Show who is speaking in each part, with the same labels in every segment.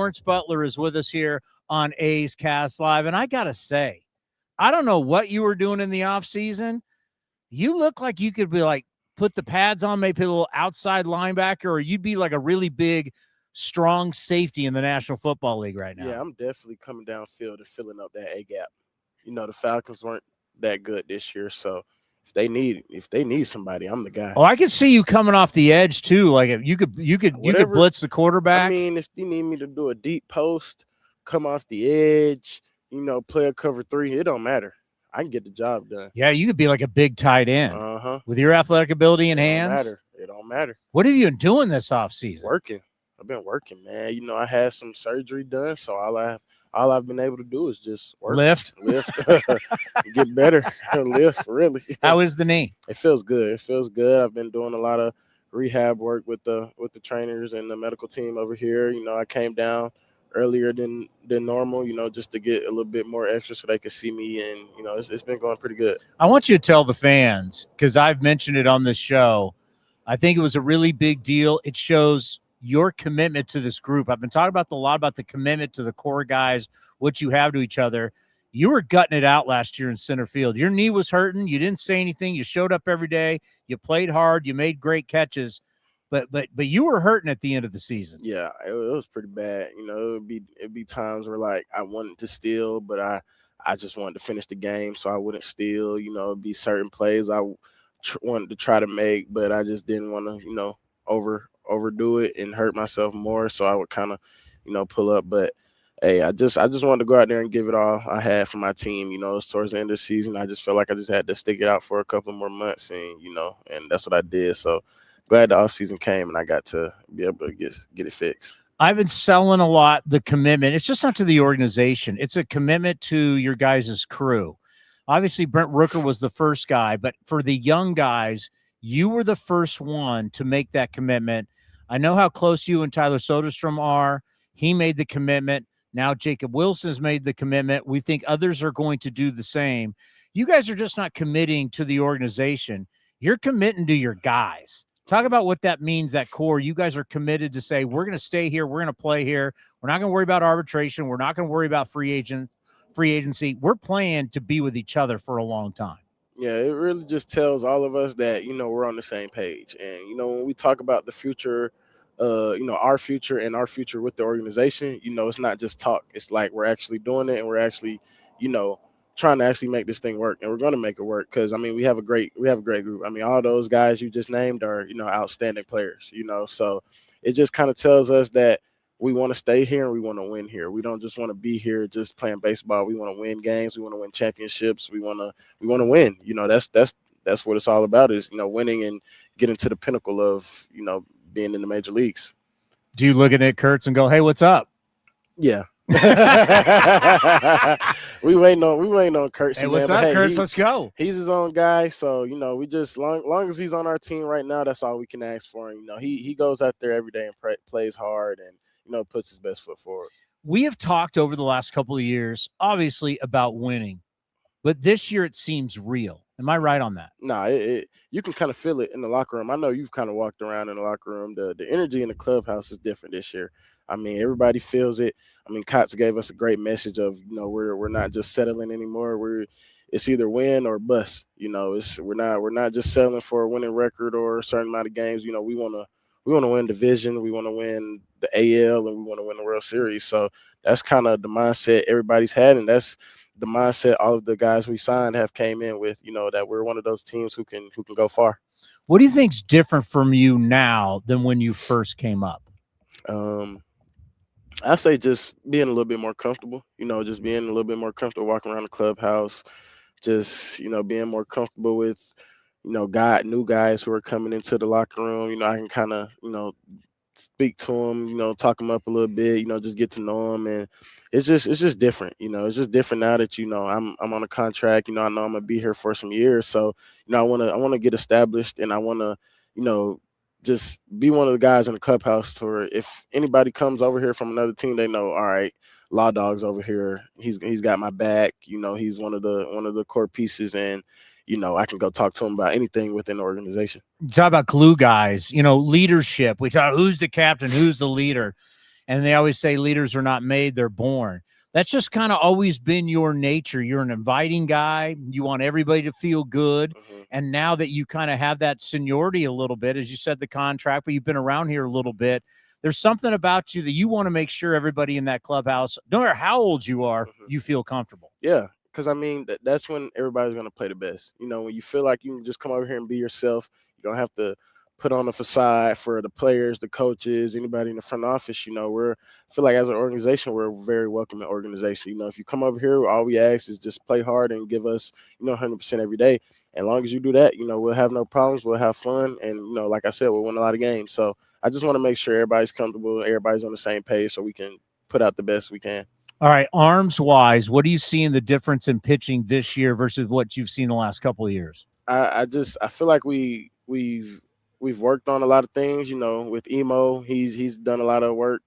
Speaker 1: Lawrence Butler is with us here on A's Cast Live. And I got to say, I don't know what you were doing in the offseason. You look like you could be like, put the pads on, maybe a little outside linebacker, or you'd be like a really big, strong safety in the National Football League right now.
Speaker 2: Yeah, I'm definitely coming downfield and filling up that A gap. The Falcons weren't that good this year, so if they need somebody, I'm the guy.
Speaker 1: Oh, I could see you coming off the edge too. Like if you could blitz the quarterback.
Speaker 2: I mean, if you need me to do a deep post, come off the edge, play a cover 3, it don't matter. I can get the job done.
Speaker 1: Yeah, you could be like a big tight end with your athletic ability and hands.
Speaker 2: It don't matter.
Speaker 1: What have you been doing this offseason?
Speaker 2: Working. I've been working, man. I had some surgery done, so all I've been able to do is just work.
Speaker 1: Lift,
Speaker 2: get better, lift. Really.
Speaker 1: How is the knee?
Speaker 2: It feels good. I've been doing a lot of rehab work with the trainers and the medical team over here. I came down earlier than normal, just to get a little bit more extra so they could see me, and it's been going pretty good.
Speaker 1: I want you to tell the fans, because I've mentioned it on this show. I think it was a really big deal. It shows your commitment to this group. I've been talking a lot about the commitment to the core guys, what you have to each other. You were gutting it out last year in center field. Your knee was hurting. You didn't say anything. You showed up every day. You played hard. You made great catches. But you were hurting at the end of the season.
Speaker 2: Yeah, it was pretty bad. It'd be times where like I wanted to steal, but I just wanted to finish the game, so I wouldn't steal. It'd be certain plays I wanted to try to make, but I just didn't want to overdo it and hurt myself more. So I would kind of pull up. But hey, I just wanted to go out there and give it all I had for my team. It was towards the end of the season. I just felt like I just had to stick it out for a couple more months, and and that's what I did. So glad the offseason came and I got to be able to get it fixed.
Speaker 1: I've been selling a lot the commitment. It's just not to the organization. It's a commitment to your guys' crew. Obviously, Brent Rooker was the first guy, but for the young guys, you were the first one to make that commitment. I know how close you and Tyler Soderstrom are. He made the commitment. Now Jacob Wilson has made the commitment. We think others are going to do the same. You guys are just not committing to the organization. You're committing to your guys. Talk about what that means, that core. You guys are committed to say, we're going to stay here. We're going to play here. We're not going to worry about arbitration. We're not going to worry about free agency. We're playing to be with each other for a long time.
Speaker 2: Yeah, it really just tells all of us that, we're on the same page. And, when we talk about the future, our future and our future with the organization, it's not just talk. It's like we're actually doing it, and we're actually, trying to actually make this thing work, and we're going to make it work because, we have a great group. All those guys you just named are, outstanding players, so it just kind of tells us that we want to stay here and we want to win here. We don't just want to be here just playing baseball. We want to win games. We want to win championships. We want to win. That's what it's all about is, winning and getting to the pinnacle of, being in the major leagues.
Speaker 1: Do you look at Nick Kurtz and go, hey, what's up?
Speaker 2: Yeah. we waiting on Kurtz.
Speaker 1: Hey, what's up, Kurtz? Let's go.
Speaker 2: He's his own guy, so we just long as he's on our team right now, that's all we can ask for him. He goes out there every day and plays hard and puts his best foot forward.
Speaker 1: We have talked over the last couple of years, obviously, about winning, but this year it seems real. Am I right on that?
Speaker 2: Nah, you can kind of feel it in the locker room. I know you've kind of walked around in the locker room. The energy in the clubhouse is different this year. Everybody feels it. Kotz gave us a great message of, we're not just settling anymore. It's either win or bust. We're not just settling for a winning record or a certain amount of games. We want to win division. We want to win the AL, and we want to win the World Series. So that's kind of the mindset everybody's had, and that's the mindset all of the guys we signed have came in with. That we're one of those teams who can go far.
Speaker 1: What do you think's different from you now than when you first came up?
Speaker 2: I say just being a little bit more comfortable, just being a little bit more comfortable walking around the clubhouse, just, being more comfortable with, new guys who are coming into the locker room. I can kind of, speak to them, talk them up a little bit, just get to know them. And it's just different. It's just different now that, I'm on a contract, I know I'm going to be here for some years. So, I want to get established, and I want to, just be one of the guys in the clubhouse where if anybody comes over here from another team, they know, all right, Law Dog's over here. He's got my back. He's one of the core pieces, and I can go talk to him about anything within the organization.
Speaker 1: You talk about glue guys, leadership. We talk who's the captain, who's the leader. And they always say leaders are not made, they're born. That's just kind of always been your nature. You're an inviting guy. You want everybody to feel good. And now that you kind of have that seniority a little bit, as you said, the contract, but you've been around here a little bit, there's something about you that you want to make sure everybody in that clubhouse, no matter how old you are, you feel comfortable.
Speaker 2: Yeah, because I mean, that's when everybody's going to play the best. You know, when you feel like you can just come over here and be yourself, you don't have to put on a facade for the players, the coaches, anybody in the front office. You know, I feel like as an organization, we're a very welcoming organization. You know, if you come over here, all we ask is just play hard and give us, 100% every day. As long as you do that, we'll have no problems. We'll have fun. And, like I said, we'll win a lot of games. So I just want to make sure everybody's comfortable, everybody's on the same page so we can put out the best we can.
Speaker 1: All right, arms-wise, what do you see in the difference in pitching this year versus what you've seen the last couple of years?
Speaker 2: I feel like we've worked on a lot of things, with Emo. He's done a lot of work.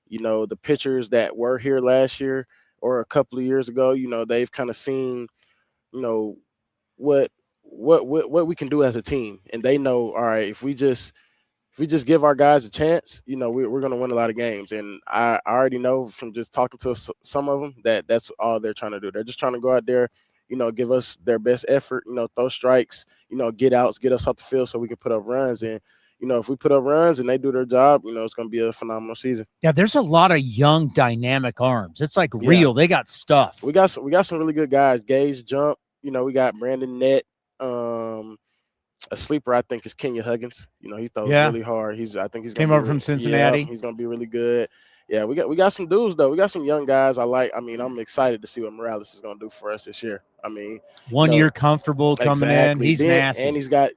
Speaker 2: The pitchers that were here last year or a couple of years ago, they've kind of seen, what we can do as a team. And they know, all right, if we just give our guys a chance, we're going to win a lot of games. And I already know from just talking to some of them that that's all they're trying to do. They're just trying to go out there, give us their best effort, throw strikes, get outs, get us off the field so we can put up runs. And, if we put up runs and they do their job, it's going to be a phenomenal season.
Speaker 1: Yeah, there's a lot of young, dynamic arms. It's like real. They got stuff.
Speaker 2: We got some really good guys. Gage Jump, we got Brandon Nett. A sleeper, I think, is Kenya Huggins. He throws really hard. I think he's
Speaker 1: came over from Cincinnati.
Speaker 2: He's going to be really good. Yeah, we got some dudes though. We got some young guys. I'm excited to see what Morales is going to do for us this year.
Speaker 1: 1 year comfortable coming in. He's nasty,
Speaker 2: and he's got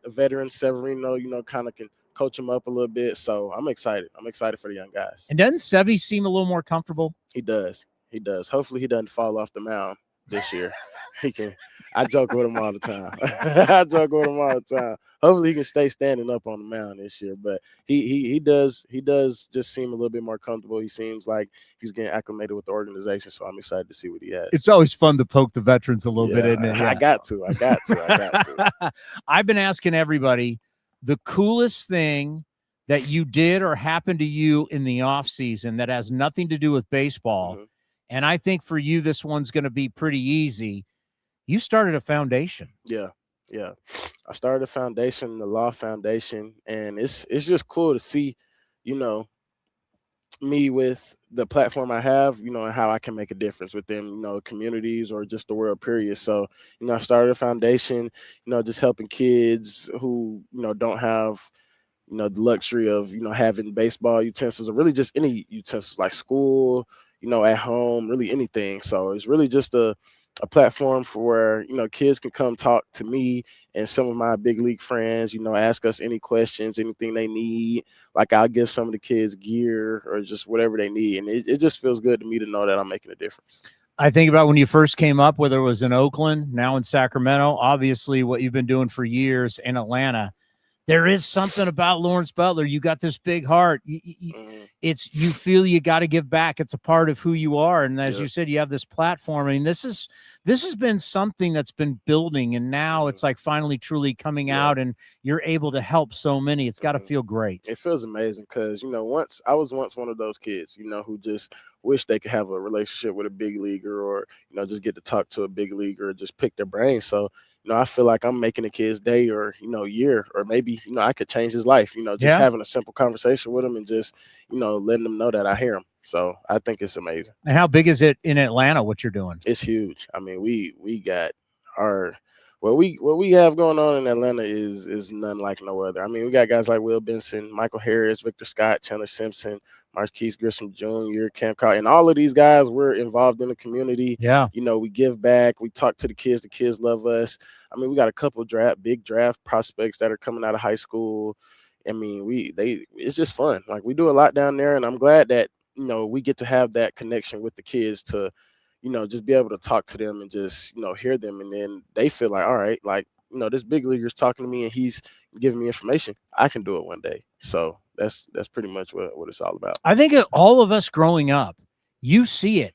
Speaker 2: a veteran Severino. Kind of can coach him up a little bit. So I'm excited. I'm excited for the young guys.
Speaker 1: And doesn't Sevy seem a little more comfortable?
Speaker 2: He does. Hopefully, he doesn't fall off the mound this year. He can. I joke with him all the time. Hopefully he can stay standing up on the mound this year. But he does just seem a little bit more comfortable. He seems like he's getting acclimated with the organization. So I'm excited to see what he has.
Speaker 1: It's always fun to poke the veterans a little bit, isn't it? Yeah.
Speaker 2: I got to.
Speaker 1: I've been asking everybody the coolest thing that you did or happened to you in the offseason that has nothing to do with baseball. And I think for you, this one's going to be pretty easy. You started a foundation.
Speaker 2: Yeah. I started a foundation, the Law Foundation, and it's just cool to see, me with the platform I have, and how I can make a difference within, communities or just the world, period. So, I started a foundation, just helping kids who, don't have, the luxury of, having baseball utensils or really just any utensils like school, at home, really anything. So it's really just a platform for where, kids can come talk to me and some of my big league friends, ask us any questions, anything they need. Like I'll give some of the kids gear or just whatever they need. And it just feels good to me to know that I'm making a difference.
Speaker 1: I think about when you first came up, whether it was in Oakland, now in Sacramento, obviously what you've been doing for years in Atlanta. There is something about Lawrence Butler. You got this big heart. You feel you got to give back. It's a part of who you are. And as you said, you have this platform. I mean, this has been something that's been building, and now it's like finally truly coming out, and you're able to help so many. It's got to feel great.
Speaker 2: It feels amazing because, I was once one of those kids, who just wish they could have a relationship with a big leaguer or, just get to talk to a big leaguer or just pick their brain. So, I feel like I'm making a kid's day or, year, or maybe, I could change his life, just having a simple conversation with him and just, letting them know that I hear him. So I think it's amazing.
Speaker 1: And how big is it in Atlanta, what you're doing?
Speaker 2: It's huge. I mean, we got what we have going on in Atlanta is none like no other. I mean, we got guys like Will Benson, Michael Harris, Victor Scott, Chandler Simpson, Marquise Grissom Jr., Cam Carr, and all of these guys, we're involved in the community.
Speaker 1: Yeah.
Speaker 2: We give back. We talk to the kids. The kids love us. I mean, we got a couple big draft prospects that are coming out of high school. I mean, it's just fun. Like, we do a lot down there, and I'm glad that, we get to have that connection with the kids to, just be able to talk to them and just, hear them. And then they feel like, all right, like, this big leaguer's talking to me and he's giving me information. I can do it one day. So that's pretty much what it's all about.
Speaker 1: I think all of us growing up, you see it.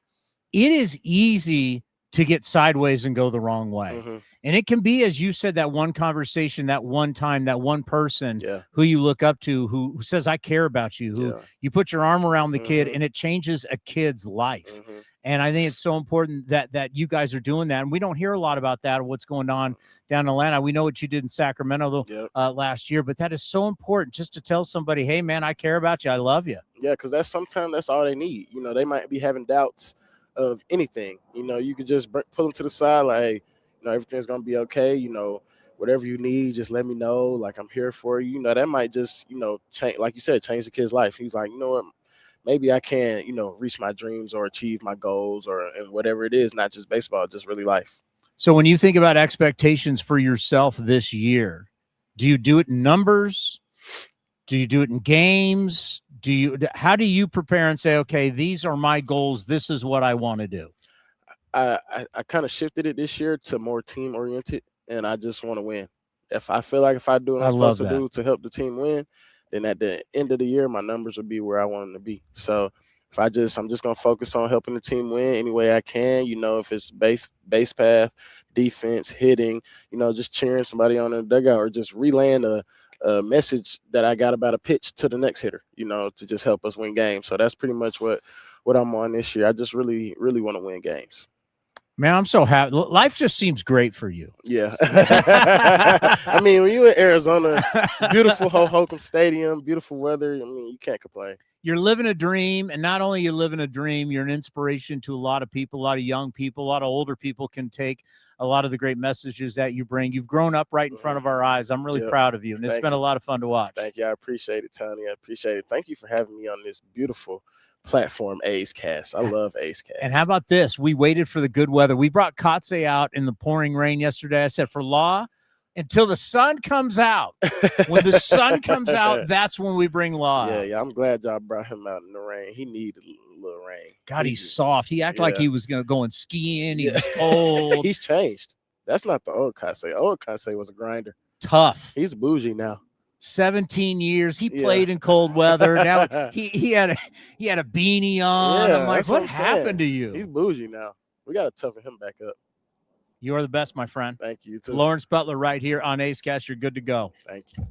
Speaker 1: It is easy to get sideways and go the wrong way. And it can be, as you said, that one conversation, that one time, that one person
Speaker 2: Yeah.
Speaker 1: who you look up to, who says, I care about you, who you put your arm around the kid, and it changes a kid's life. And I think it's so important that you guys are doing that. And we don't hear a lot about that, or what's going on down in Atlanta. We know what you did in Sacramento last year, but that is so important, just to tell somebody, hey, man, I care about you. I love you.
Speaker 2: Yeah, because sometimes that's all they need. You know, they might be having doubts of anything. You know, you could just pull them to the side, like, hey, you know, everything's going to be okay. You know, whatever you need, just let me know. Like, I'm here for you. You know, that might just, you know, change, like you said, change the kid's life. He's like, you know what? Maybe I can, you know, reach my dreams or achieve my goals and whatever it is, not just baseball, just really life.
Speaker 1: So when you think about expectations for yourself this year, do you do it in numbers? Do you do it in games? How do you prepare and say, okay, these are my goals, this is what I want to do?
Speaker 2: I kind of shifted it this year to more team oriented, and I just want to win. If I feel like if I do what I'm supposed to do to help the team win, then at the end of the year, my numbers will be where I want them to be. So if I'm just gonna focus on helping the team win any way I can. You know, if it's base path, defense, hitting, you know, just cheering somebody on the dugout or just relaying a message that I got about a pitch to the next hitter, you know, to just help us win games. So that's pretty much what I'm on this year. I just really, really want to win games.
Speaker 1: Man, I'm so happy. Life just seems great for you.
Speaker 2: Yeah. I mean, when you're in Arizona, beautiful Hokum Stadium, beautiful weather, I mean, you can't complain.
Speaker 1: You're living a dream, and not only are you living a dream, you're an inspiration to a lot of people, a lot of young people, a lot of older people can take a lot of the great messages that you bring. You've grown up right in front of our eyes. I'm really proud of you, and it's been a lot of fun to watch.
Speaker 2: Thank you. I appreciate it, Tony. I appreciate it. Thank you for having me on this beautiful platform, A's Cast. I love A's Cast.
Speaker 1: And how about this? We waited for the good weather. We brought Kotze out in the pouring rain yesterday. I said, for Law, until the sun comes out. When the sun comes out, that's when we bring Law out.
Speaker 2: Yeah. I'm glad y'all brought him out in the rain. He needed a little rain.
Speaker 1: God, he's soft. He acted like he was going to go and skiing. He was cold.
Speaker 2: He's changed. That's not the old Kotze. Old Kotze was a grinder.
Speaker 1: Tough.
Speaker 2: He's bougie now.
Speaker 1: 17 years. He played in cold weather. Now he had a beanie on. I'm like, what happened to you?
Speaker 2: He's bougie now. We got to toughen him back up.
Speaker 1: You are the best, my friend.
Speaker 2: Thank you, too.
Speaker 1: Lawrence Butler right here on A's Cast. You're good to go.
Speaker 2: Thank you.